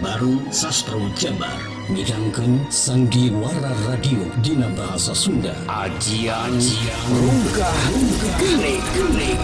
bareng Sastro Jabar ngidangkeun Sandiwara Radio dina bahasa Sunda. Ajian Runggah Geuning.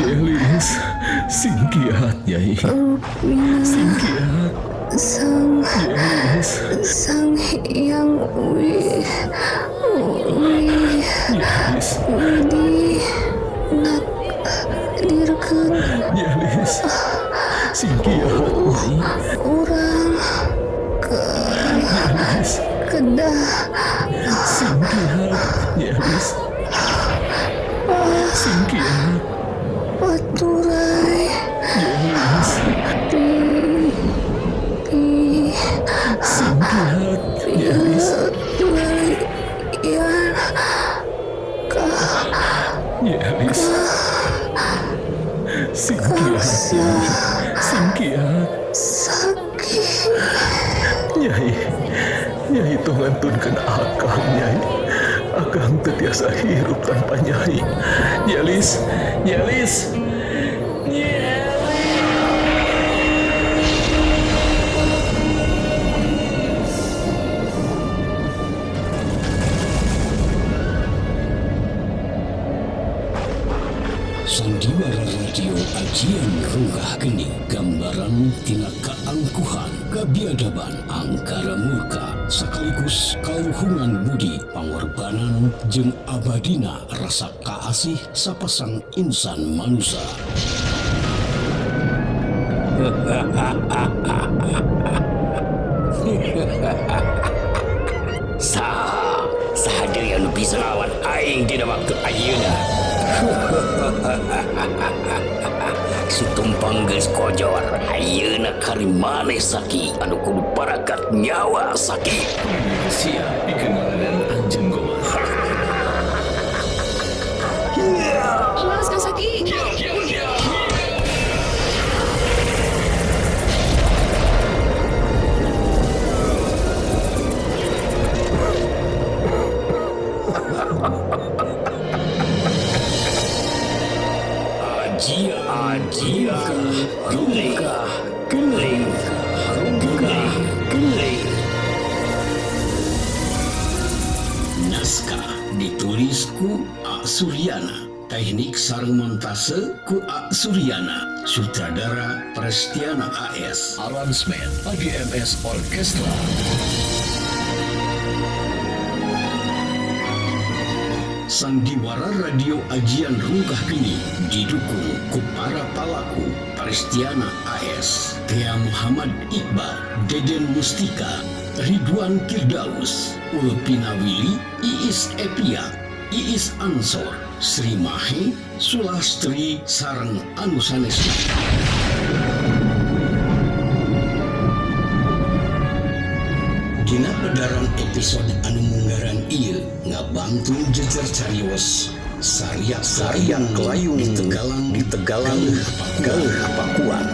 Yelis, singkiat Nyai. Singkiat. Sang Hyang Yelis. Widi nak dirkeun Yelis, singkiat Nyai. urang Yelis, kedah singkiat Yelis. Singkiat. Baturai Yelis, singkiat Yelis. Yan Yelis, singkiat Singkiat. sakit Nyai tong ngantunkeun akang Nyai. Akang teu tiasa hirup tanpa Nyai. Yelis. Sandiwara Radio Ajian Runggah Geuning, gambaran tina kaangkuhan, kabiadaban, angkara murka, sakaligus kaluhungan budi, pangorbanan jeung abadina rasa kaasih sapasang insan manusia. Saha deui anu bisa lawan aing dina waktu ayeuna? Sutumpang geus kojor ayeuna kari maneh saki anu kudu paragat nyawa saki. Siap pikeun ngaladan anjeun goma. Mas Kasaki Geuning. Naskah ditulis ku A. Suryana, teknik sareng montase ku A. Suryana, sutradara Prestiana AS, aransemen AGMS Orkestra. Sandiwara Radio Ajian Runggah Geuning didukung ku para palaku Prestiana AS, Tia Muhammad Iqbal, Deden Mustika, Ridwan Firdaus, Ulpina Willy, Iis Epia, Iis Ansor, Sri Mahe, Sulastri sareng anu sanesna. Dina pedaran episode anu munggaran ieu ngabantu jejer carios Sarya Kelayung di Tegalang Galuh Pakuan.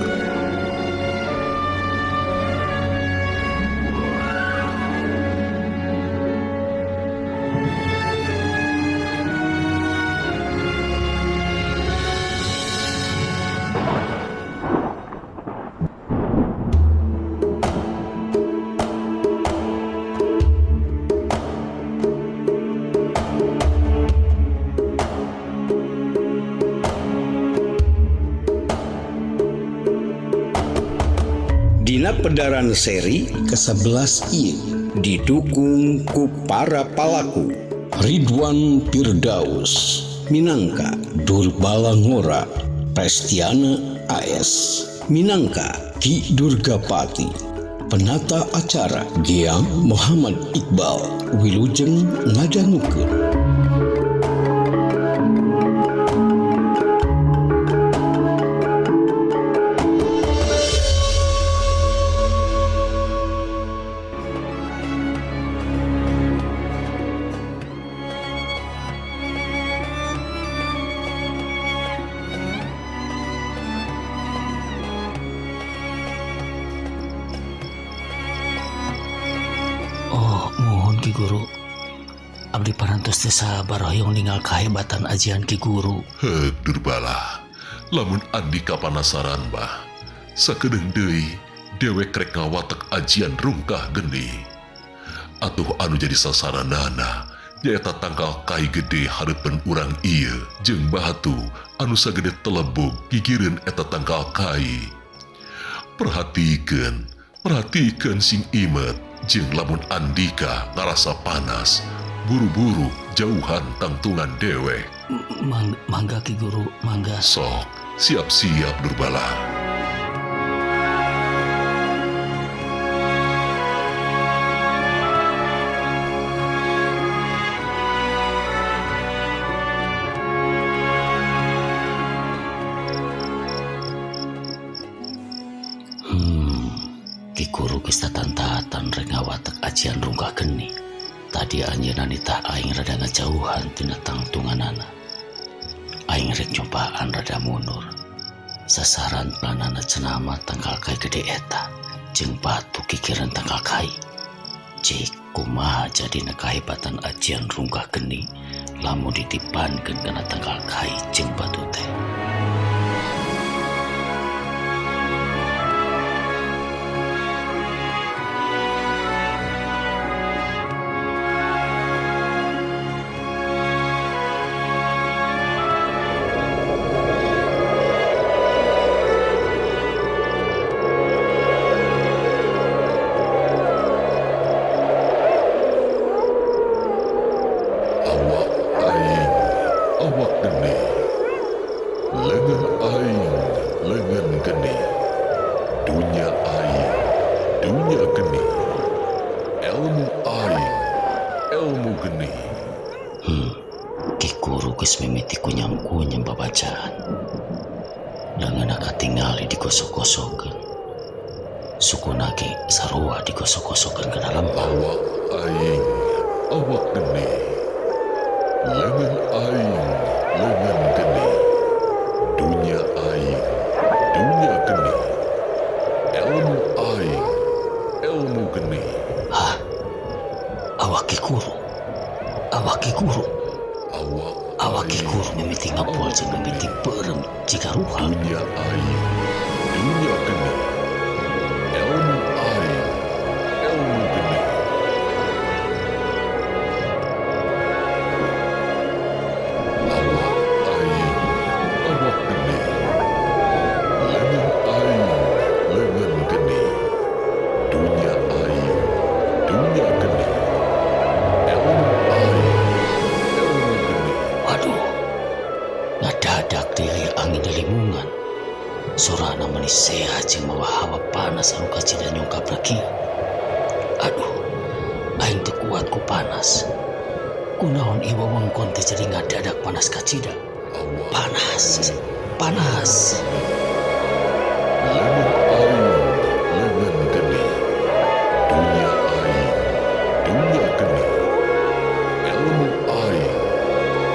Dina pedaran seri ke-11 ieu didukung ku para palaku Ridwan Firdaus minangka Durbala Ngora, Prestiana AS minangka Ki Durgapati, penata acara Giang Muhammad Iqbal, wilujeng ngadangukeun. Oh, mohon Ki Guru. Abdi parantos teh sabar hoyong ningal kahebatan ajian Ki Guru. Durbala, lamun Andika panasaran bah, sakedeung deui dewek rek ngawatek ajian rungkah geni. Atuh anu jadi sasaranana nyaeta tangkal kai gede hareupeun urang ieu jeung batu anu sagede telebuk gigireun eta tangkal kai. Perhatikeun sing imet jeung lamun Andika ngarasa panas, buru-buru jauhan tangtungan dewek. Mangga Ki Guru, mangga. Sok, siap-siap Durbala. Ki Guru geus tatantatan rek ngawatek ajian rungkah geni. Tadi anjeunna nitah aing rada ngajauhan tina tangtunganana. Aing rek cobaan rada mundur. Sasaran planana cenah mah tangkal kai gede eta jeung batu kikireun tangkal kai. Cik kumaha jadina kahebatan ajian rungkah geni lamun ditipankeun kana tangkal kai jeung batu teh. Awak geni, lengan aing, lengan geni, dunya aing, dunya geni, ilmu aing, ilmu geni. Ki Guru geus mimiti kunyam-kunyam babacaan. Leungeunna katingali digosok-gosokkeun. Sukuna ge sarua digosok-gosokkeun ke dalam Awak aing, awak geni, lengan aing, lengan geni, dunya aing, dunya geni, ilmu aing, ilmu geni. Hah? Awak Ki Guru? Awak Ki Guru? Awak Ki Guru mimiti ngapul jeung mimiti beureum jika ruha. Dunya aing, dunya geni, ilmu aing, ilmu geni. Awak aing, awak geni, lengan aing, lengan geni, dunya aing, dunya geni, ilmu aing, ilmu geni. Waduh, ngadadak deui angin delimungan. Sorana manis sehat jeung mawa hawa panas anu kacida nyungkap kieu. Aduh, aing teu kuat ku panas. Kunaon ieu wewengkon teh jadi ngadadak panas kacida. Panas, panas. Lengan aing, lengan geni, dunya aing, dunya geni, ilmu aing,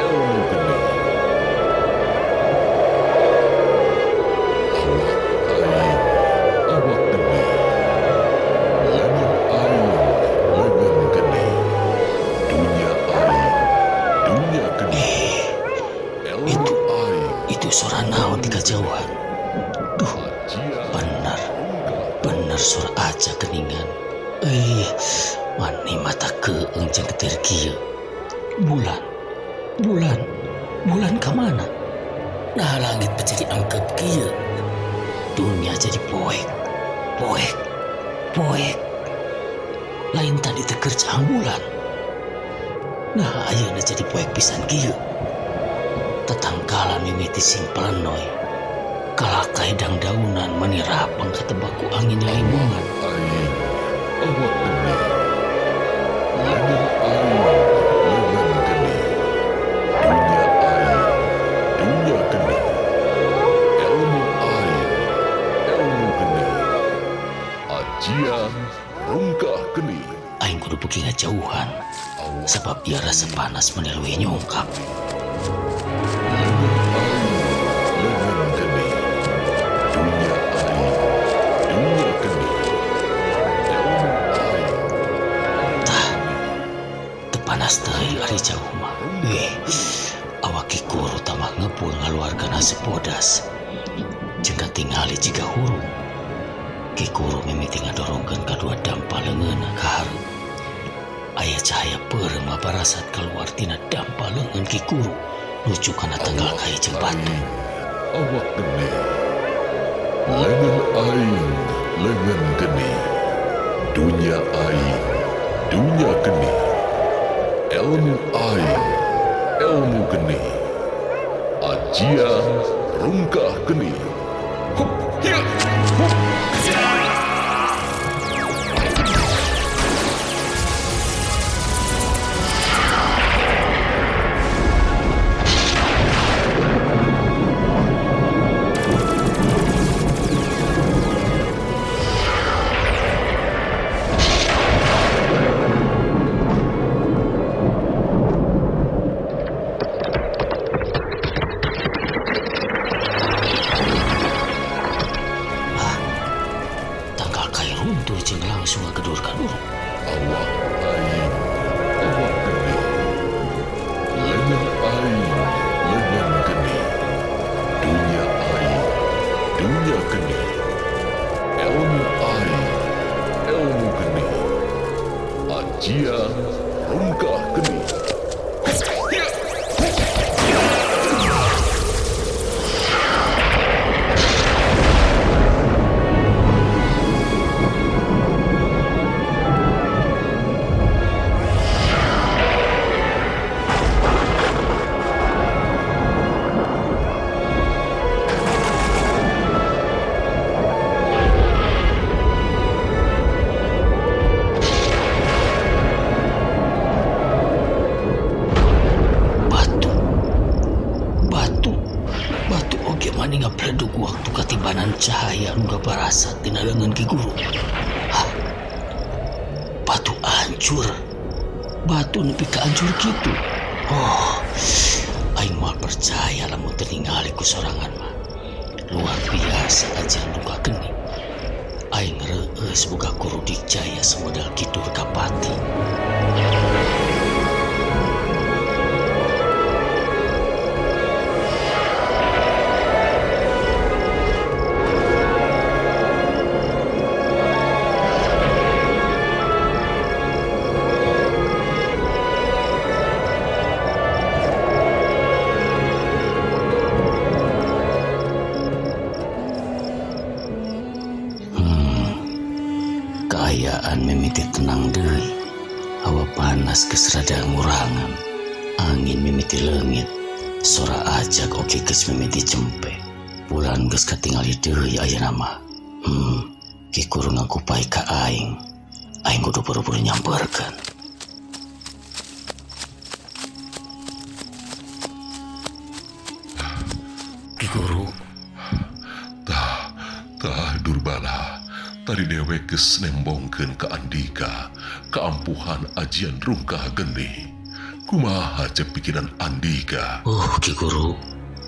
ilmu geni. Awak aing, awak geni, lengan aing, lengan geni, dunya aing, dunya geni, ilmu aing. Itu suara naon di kejauhan. Duh, bener suara aja keningan. Wani mata keung jeung ketir kieu. Bulan kemana? Nah langit menjadi angkep kieu. Dunia jadi poek. Poek. Lain tadi kerja bulan. Nah, ayeuna jadi poek pisan kieu. Tatangkalan mimiti sing pelenoy. Kalakai dang daunan menirapang katebaku angin limungan. Aing, awak geni. Lengan aing, lengan geni. Dunia aing, dunia geni. Ilmu aing, ilmu geni. Ajian, rungkah geni. Aing kudu pergi ngajauhan. Awak Sebab ia rasa panas menelui nyungkap. lengan aing, lengan geni. Dunia aing, dunia geni. Ilmu aing, Tepanas teh ari jauh mah. Awak kikuru tamah ngepul ngaluarkan asap podas. Jengka tingali jika huru. Kikuru mimiti ngadorongkan kedua dampa leungeunna ka hareup. Aya cahaya peureuh mabarasat keluar tina dampa leungeun kikuru nuju kana tanggal kai jeung batu. awak geni. Lengan aing, lengan geni. Dunia aing, dunia geni. Ilmu aing, ilmu geni. Ajian, rungkah geni. Hup, hiya, hup. Tanggal kai runtuh jeung langsung ngagedurkan urut. Awak aing, awak geni. Lengan aing, lengan geni. Dunia aing, dunia geni. Ilmu aing, ilmu geni. Ajian, rungkah geni. Hiya, Batu oge mani ngapleduk waktu katibanan cahaya nu gabarasat tina leungeun ki guru. Hah? Batu hancur. Batu nepi ka hancur kitu. Oh, aing moal percaya lamun teu ningali ku sorangan mah. Luar biasa ajian luka geni. Aing reueus boga guru dikjaya semodel kitu ka pati. Kaayaan mimiti tenang deui. Hawa panas geus rada ngurangan. Angin mimiti leungit. Sora ajag oge geus mimiti cempe. Bulan geus katingali deui ayeuna mah. Ki guru ngakupai ka aing. Aing kudu buru-buru nyamperkeun. Ki Guru. Tah Durbala. Tadi dewek geus nembongkeun ka Andika keampuhan ajian rungkah geni. Kumaha cek pikiran Andika? Ki guru,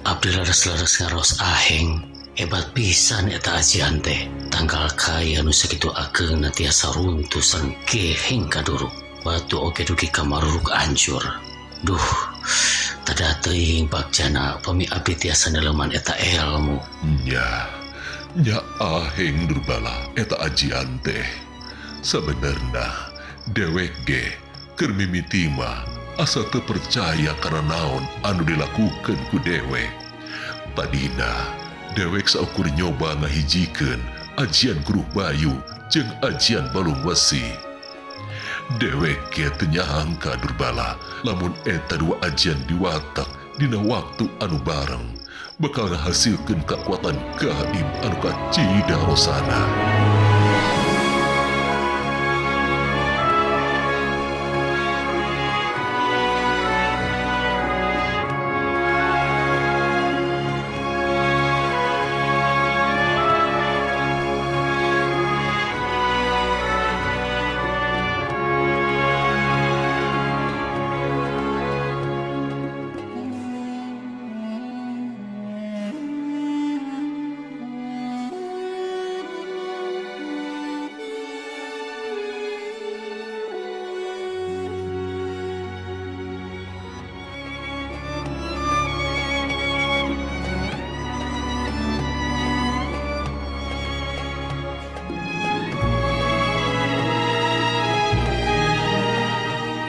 abdi laras-laras ngaros aheng. Hebat pisan eta ajian teh. Tanggal kaya nu sakitu ageungna tiasa runtuh sareng geheng kaduru. Batu oge dugi kamaruruk hancur. Duh, tada teuing bagjana pami abdi tiasa neleman eta ilmu. Nya aheng Durbala eta ajian teh. Sabenerna dewek ge keur mimiti mah asa teu percaya karena naon anu dilakukeun ku dewek. Tadina dewek saukur nyoba ngahijikeun ajian Guru Bayu jeung ajian Balung Wesi. Dewek ge teu nyangka Durbala lamun eta dua ajian diwatak dina waktu anu bareng bakal ngahasilkeun kekuatan gaib anu kacidarosana.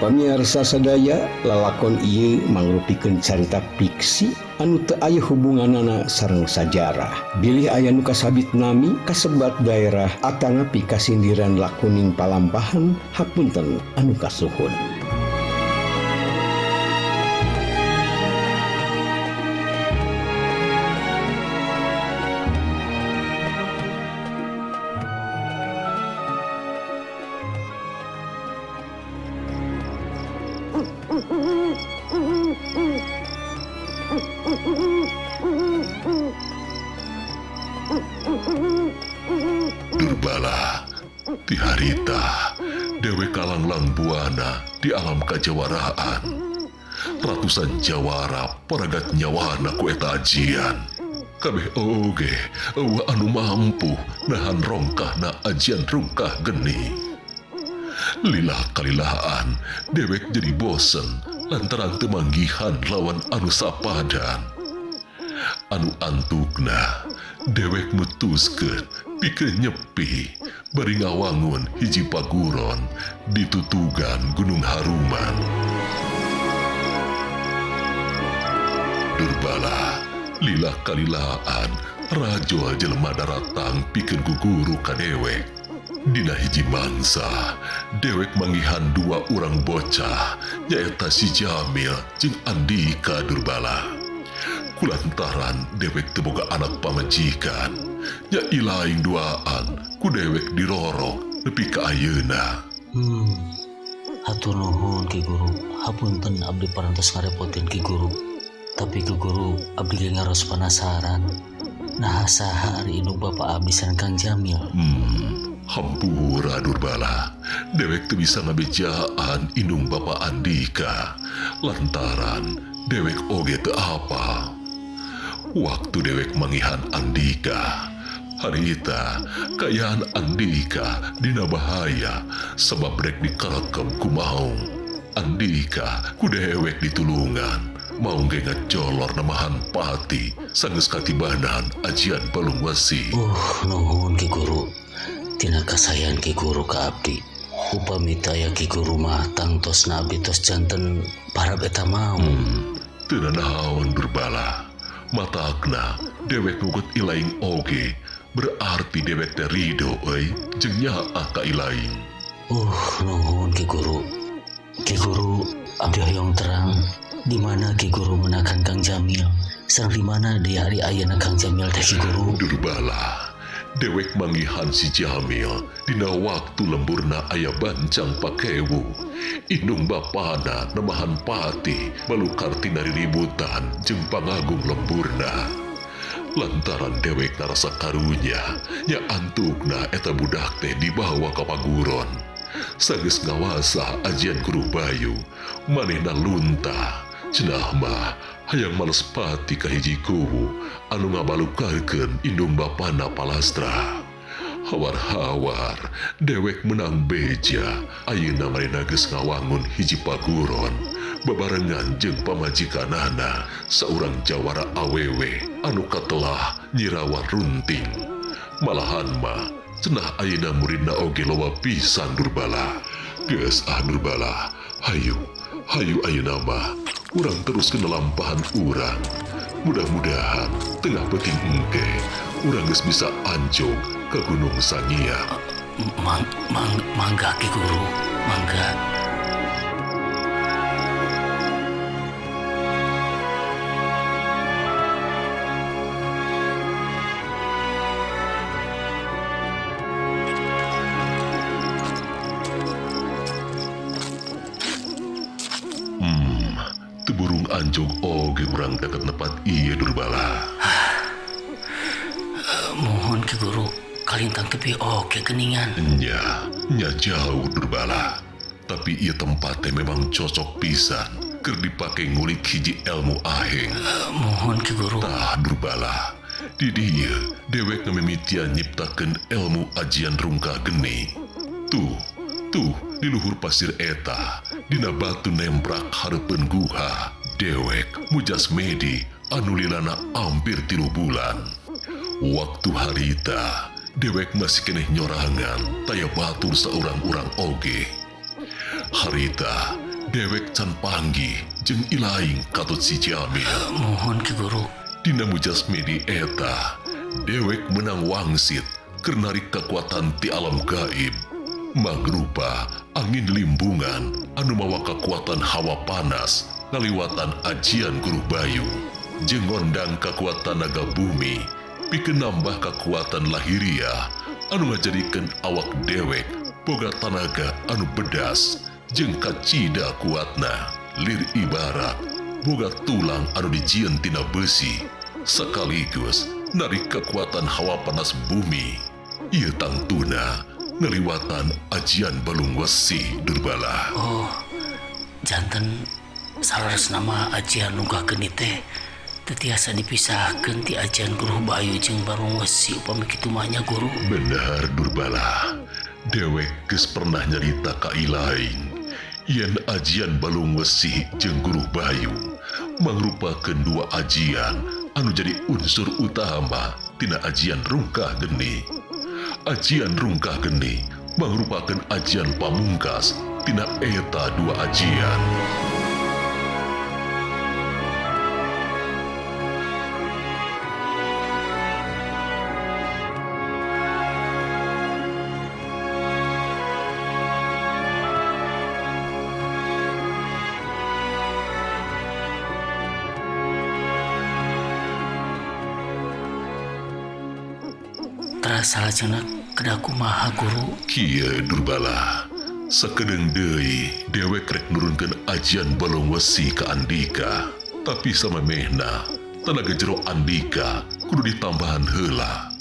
Pamirsa sadaya, lalakon ieu mangrupikeun carita fiksi anu teu aya hubunganana sareng sajarah. Bilih aya nu kasabit nami kasebat daerah atanapi kasindiran lakuning palampahan hapunten anu kasuhun. Durbala, ti harita dewe kalanglang buana di alam kajawaraan. Ratusan jawara paragat nyawana ku eta ajian. Kabeh oge eueuh anu mampu nahan rongkahna ajian rungkah geni. Lilah kalilahaan dewek jadi bosen lantaran teu manggihan lawan anu sapadan. Anu antukna dewek mutuskeun pikeun nyepi bari ngawangun hiji paguron di tutugan Gunung Haruman. Durbala, lilah kalilaan rajo jelema daratang pikeun guguru ka dewek. Dina hiji mangsa dewek manggihan dua urang bocah nyaeta si Jamil jeung Andika Durbala. Kulantaran dewek teu boga anak pamajikan, nya ilaing duaan ku dewek dirorok nepi ka ayeuna. Hatur nuhun Ki Guru, hapunten abdi parantos ngarepotin Ki Guru. Tapi Ki Guru, abdi ge ngaros penasaran. Nah saha ari indung Bapak abdi sareng Kang Jamil? Hampura Durbala, dewek teu bisa ngabejaan indung Bapak Andika lantaran dewek oge teu apal. Waktu dewek manggihan Andika, harita kayaan Andika dina bahaya sebab rek dikarekem ku Maung. Andika ku dewek ditulungan, Maung ge ngajolor namahan pati sanggeus katibanan ajian Balung Wesi. Nuhun Ki Guru. Tina kasayan Ki Guru ka abdi. Upami taya Ki Guru mah tangtosna abdi tos janten parab eta Maung. Teu naon Durbala. Matakna dewek ngugut ilaing oge berarti dewek teh rido euy jeung nyaah ka ilaing. Nuhun Ki Guru. Ki Guru, abdi hoyong terang di mana Ki Guru menakan Kang Jamil sareng di mana di hari ayeuna Kang Jamil teh Ki Guru? Durbala, dewek manggihan si Jamil dina waktu lemburna aya bancang pakewu. Indung bapana nemahan pati balukar tina riributan jeung pangagung lemburna. Lantaran dewek narasa karunya nya antukna eta budak teh dibawa ka paguron. Sanggeus ngawasa ajian Guru Bayu manehna luntah. Cenah mah hayang males pati ka hiji kubu anu ngabalukarkeun indung bapana palastra. Hawar-hawar dewek menang beja ayeuna marina geus ngawangun hiji paguron bebarengan jeung pamajikanana saurang jawara awewe anu katelah nyirawa runting. Malahan mah cenah ayeuna muridna oge loba pisan Durbala. Geus Durbala, hayu ayeuna mah urang teruskeun lalampahan urang. Mudah-mudahan tengah penting engke urang geus bisa anjog ke Gunung Sangia. Mangga Ki Guru, mangga. Teburung anjog oge urang dekat nepat ieu Durbala. Mohon Ki Guru, kalintang tepi oge geningan. Nya jauh Durbala. Tapi ieu tempatnya memang cocok pisan keur dipake ngulik hiji ilmu aheng. Mohon Ki Guru. Tah Durbala, di dieu dewek ngamimitian nyiptakeun ilmu ajian rungkah geni. Tuh, di luhur pasir eta, dina batu nembrak hareupeun guha, dewek mujasmedi anu lilana hampir 3 bulan. Waktu harita, dewek masih keneh nyorangan taya batur saurang-urang oge. Harita, dewek can panggih jeung ilaing katut si Jamil. Mohon Ki Guru. Dina mujasmedi eta, dewek menang wangsit keur narik kekuatan ti alam gaib. Mangrupa angin limbungan anu mawa kekuatan hawa panas ngaliwatan ajian Guru Bayu jeung ngondang kekuatan naga bumi pikeun nambah kekuatan lahiriah anu ngajadikeun awak dewek boga tanaga anu bedas jeung kacida kuatna lir ibarat boga tulang anu dijieun tina besi sekaligus narik kekuatan hawa panas bumi. Ieu tangtuna ngaliwatan ajian balung wesi Durbala. Oh, janten salaras nama ajian lunggah geni teh tetiasa dipisahkeun ti ajian Guru Bayu jeung balung wesi upami kitu mah nya Guru. Benar Durbala. Dewek geus pernah nyarita ka ilaing yen ajian balung wesi jeung Guru Bayu mangrupakeun 2 ajian anu jadi unsur utama tina ajian rungkah geni. Ajian rungkah geni mangrupakeun ajian pamungkas tina eta 2 ajian. Terasa cenah kedah kumaha Guru. Kieu Durbala, sakedeung deui dewek rek nurunkeun ajian balung wesi ka Andika, tapi samemehna tenaga jero Andika kudu ditambahan heula.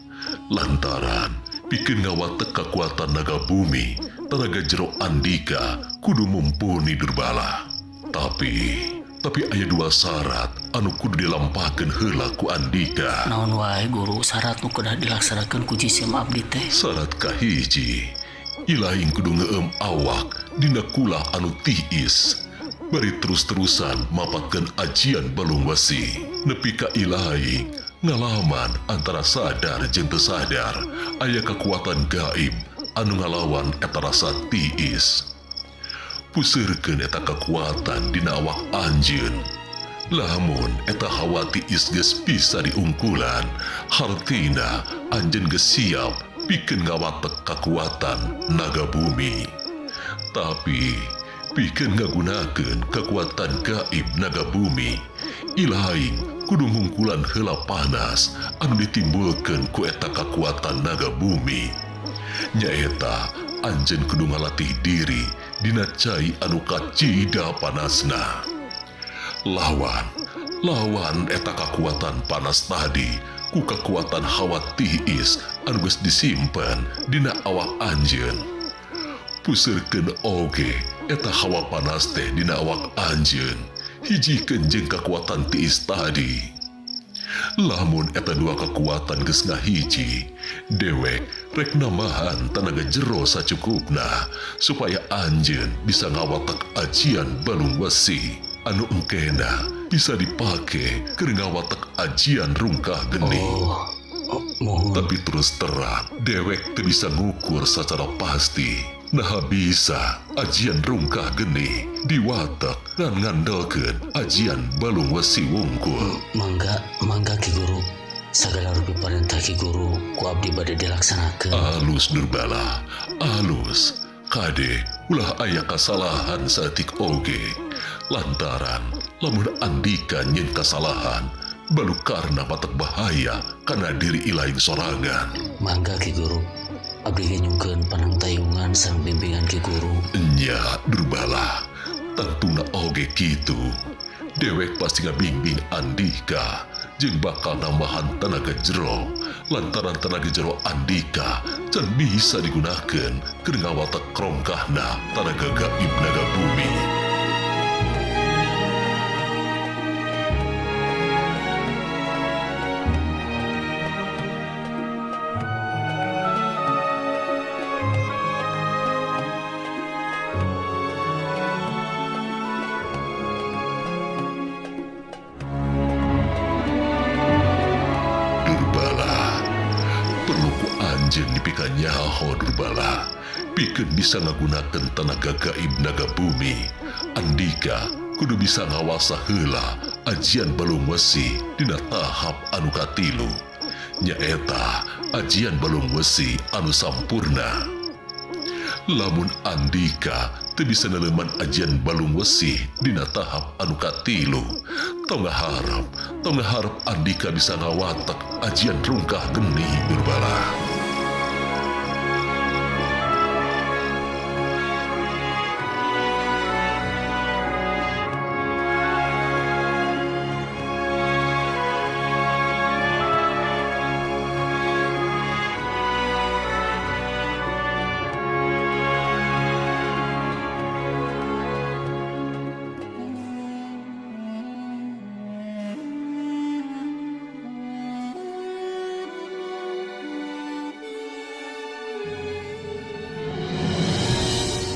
Lantaran pikeun ngawatek kekuatan naga bumi, tenaga jero Andika kudu mumpuni Durbala. Tapi aya 2 syarat anu kudu dilampahkeun heula ku Andika. Naon wae Guru syarat nu kedah dilaksanakeun ku jisim abdi teh? Syarat kahiji, ilaing kudu ngeueum awak dina kulah anu tiis. Bari terus-terusan mapatkeun ajian balung wesi. Nepi ka ilaing ngalaman antara sadar jeung teu sadar aya kekuatan gaib anu ngalawan eta rasa tiis. Puseurkeun eta kekuatan dina awak anjeun. Lamun eta hawa tiis geus bisa diungkulan, hartina anjeun geus siap pikeun ngawatek kekuatan naga bumi. Tapi pikeun ngagunakeun kekuatan gaib naga bumi, ilaing kudu ngungkulan heula panas anu ditimbulkeun ku eta kekuatan naga bumi. Nyaeta anjeun kudu ngalatih diri dina cai anu kacida panasna. Lawan eta kekuatan panas tadi ku kekuatan hawa tiis anu geus disimpen dina awak anjeun. Puseurkeun oge eta hawa panas teh dina awak anjeun, hijikeun jeung kekuatan tiis tadi. Lamun eta 2 kekuatan geus ngahiji, dewek rek namahan tenaga jero sacukupna supaya anjeun bisa ngawatek ajian balung wesi anu engkena bisa dipake keur ngawatek ajian rungkah geni. Mohon. Tapi terus terang dewek teu bisa ngukur secara pasti nah bisa ajian rungkah geni diwatek ngan ngandalkeun ajian balung wesi wungkul. Mangga Ki Guru. Segala rupi perintah Ki Guru ku abdi bade dilaksanakeun. Alus Nurbala, alus. Kade ulah aya kasalahan saeutik oge. Lantaran lamun andika nyen kasalahan balu karena matak bahaya kana diri ilaing sorangan. Mangga Ki Guru, abdi nyungkeun panangtayungan sang bimbingan Ki Guru. Nya Nurbala, tentuna oge kitu. Dewek pasti ngabimbing Andika jeung bakal nambahan tenaga jero. Lantaran tenaga jero Andika can bisa digunakan ke ngawatak krongkahna tenaga gaib naga bumi. Anjeun dipika nyaho Nurbala, pikeun bisa ngagunakeun tenaga gaib naga bumi. Andika kudu bisa ngawasa heula ajian balung wesi dina tahap anu katilu. Nyaeta ajian balung wesi anu sampurna. Lamun Andika teu bisa neleuman ajian balung wesi dina tahap anu katilu, tong harap Andika bisa ngawatak ajian rungkah geni Nurbala.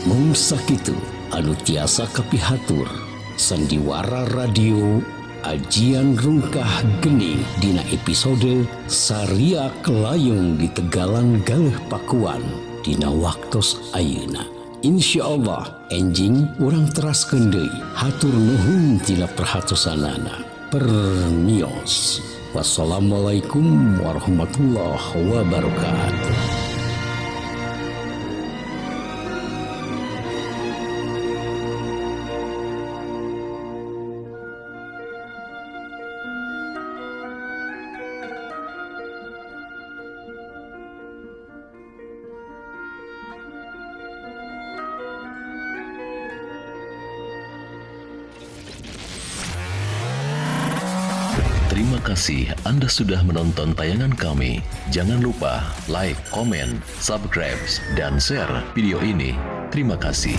Mung sakitu anu tiasa kapihatur sandiwara radio ajian rungkah geni dina episode Saria Kelayung di Tegalan Galeh Pakuan dina waktos ayeuna. Insyaallah enjing urang teraskeun deui. Hatur nuhun tina perhatosanana. Permios. Wassalamualaikum warahmatullahi wabarakatuh. Terima kasih Anda sudah menonton tayangan kami. Jangan lupa like, komen, subscribe, dan share video ini. Terima kasih.